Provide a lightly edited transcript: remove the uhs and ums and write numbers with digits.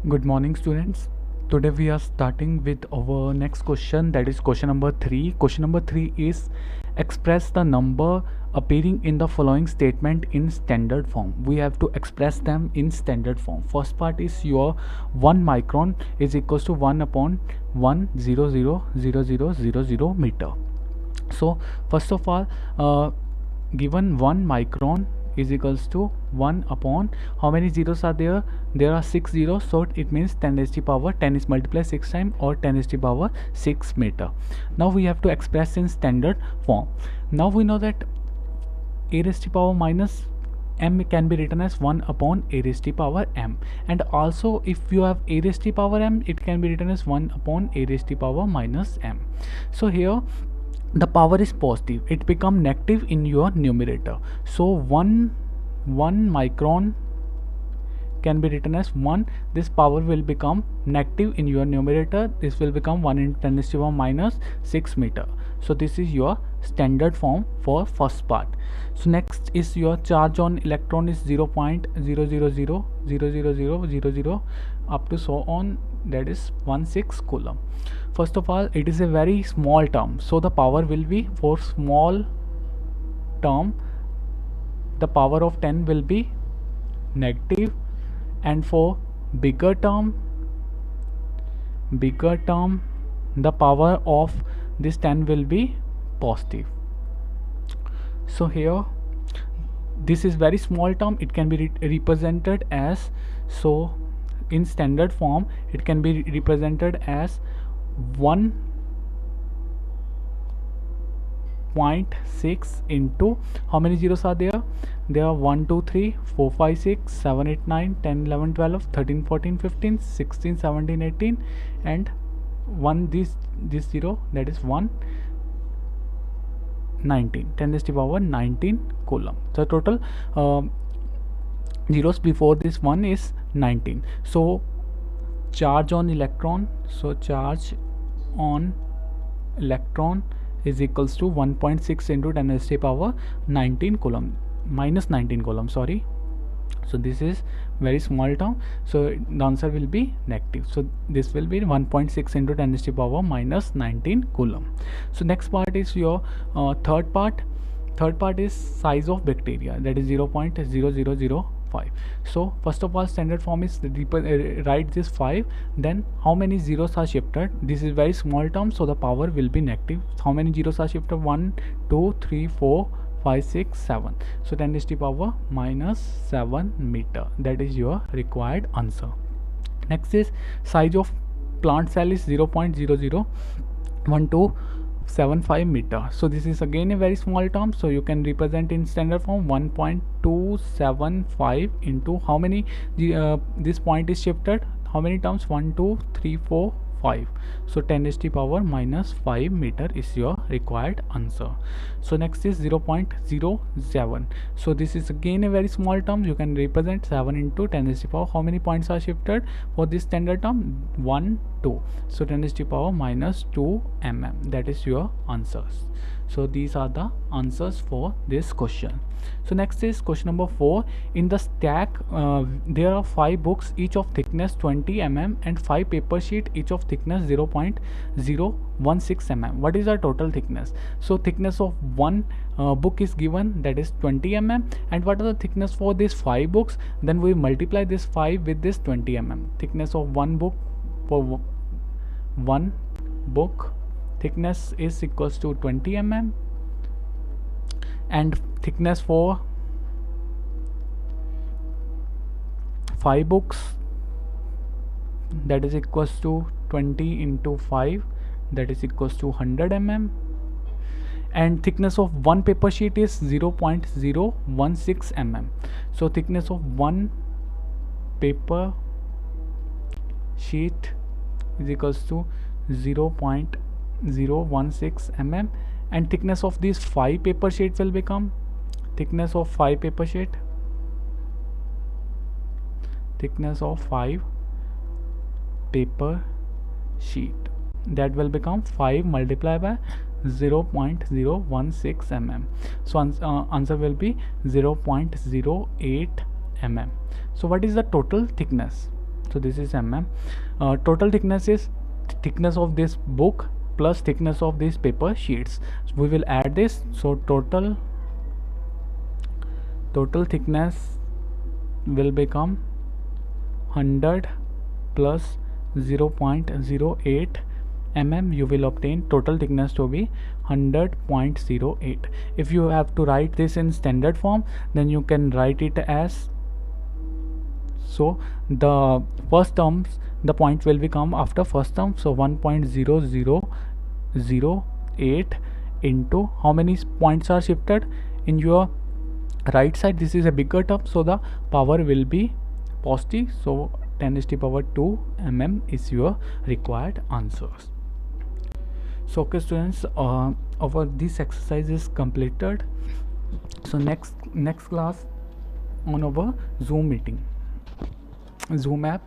Good morning, students. Today we are starting with our next question, that is question number 3. Question number 3 is express the number appearing in the following statement in standard form. We have to express them in standard form. First part is your 1 micron is equals to 1 upon 100,000 meter. So first of all, given 1 micron is equals to 1 upon how many zeros are there? There are 6 zeros, so it means 10 raised to power 10 is multiplied 6 times, or 10 raised to power 6 meter. Now we have to express in standard form. Now we know that a raised to power minus m can be written as 1 upon a raised to power m, and also if you have a raised to power m, it can be written as 1 upon a raised to power minus m. So here the power is positive, it become negative in your numerator. So 1 micron can be written as 1. This power will become negative in your numerator. This will become 1 into 10 raised to power minus 6 meter. So this is your standard form for first part. So next is your charge on electron is 0.000000000 up to so on, that is 16 coulomb. First of all, it is a very small term, so the power will be, for small term the power of 10 will be negative, and for bigger term the power of this 10 will be positive. So here this is very small term, it can be represented as, so in standard form it can be represented as 1.6 into how many zeros are there? There are 1 2 3 4 5 6 7 8 9 10 11 12 13 14 15 16 17 18, and 1 this zero, that is 1 19, 10 raised to power 19 coulomb. So total zeros before this 1 is 19. So charge on electron, so charge on electron is equals to 1.6 into 10 raised to power 19 coulomb, minus 19 coulomb, sorry. So this is very small term, so the answer will be negative. So this will be 1.6 into 10 raised to power minus 19 coulomb. So next part is your third part. Third part is size of bacteria, that is 0.0005. So first of all, standard form is write this 5, then how many zeros are shifted? This is very small term, so the power will be negative. How many zeros are shifted? 1 2 3 4 5 6 7. So 10 raised to power minus 7 meter. That is your required answer. Next is size of plant cell is 0.001275 meter. So this is again a very small term, so you can represent in standard form 1.275 into how many this point is shifted, how many terms? 1 2 3 4 5. So 10 raised to power minus 5 meter is your required answer. So next is 0.07. So this is again a very small term, you can represent 7 into 10 raised to power, how many points are shifted for this standard term? 1 2. So 10 raised to power minus 2 mm. That is your answers. So these are the answers for this question. So next is question number 4. In the stack there are 5 books each of thickness 20 mm and 5 paper sheet each of thickness 0.016 mm. What is the total thickness? So thickness of one book is given, that is 20 mm, and what are the thickness for these 5 books? Then we multiply this 5 with this 20 mm. Thickness of one book, for one book thickness is equals to 20 mm, and thickness for 5 books, that is equals to 20 into 5, that is equals to 100 mm, and thickness of one paper sheet is 0.016 mm. So thickness of one paper sheet is equals to 0.016 mm, and thickness of these 5 paper sheets will become, thickness of 5 paper sheet, thickness of 5 paper sheet, that will become 5 multiplied by 0.016 mm. So answer will be 0.08 mm. So what is the total thickness? So this is mm. Total thickness is thickness of this book plus thickness of these paper sheets. So we will add this. So total thickness will become 100 plus 0.08 mm. You will obtain total thickness to be 100.08. If you have to write this in standard form, then you can write it as, so the first terms, the point will become after first term, so 1.0008 into how many points are shifted in your right side. This is a bigger term, so the power will be positive. So 10 to the power 2 mm is your required answers. So okay students, our this exercise is completed. So next class on our Zoom meeting, Zoom app,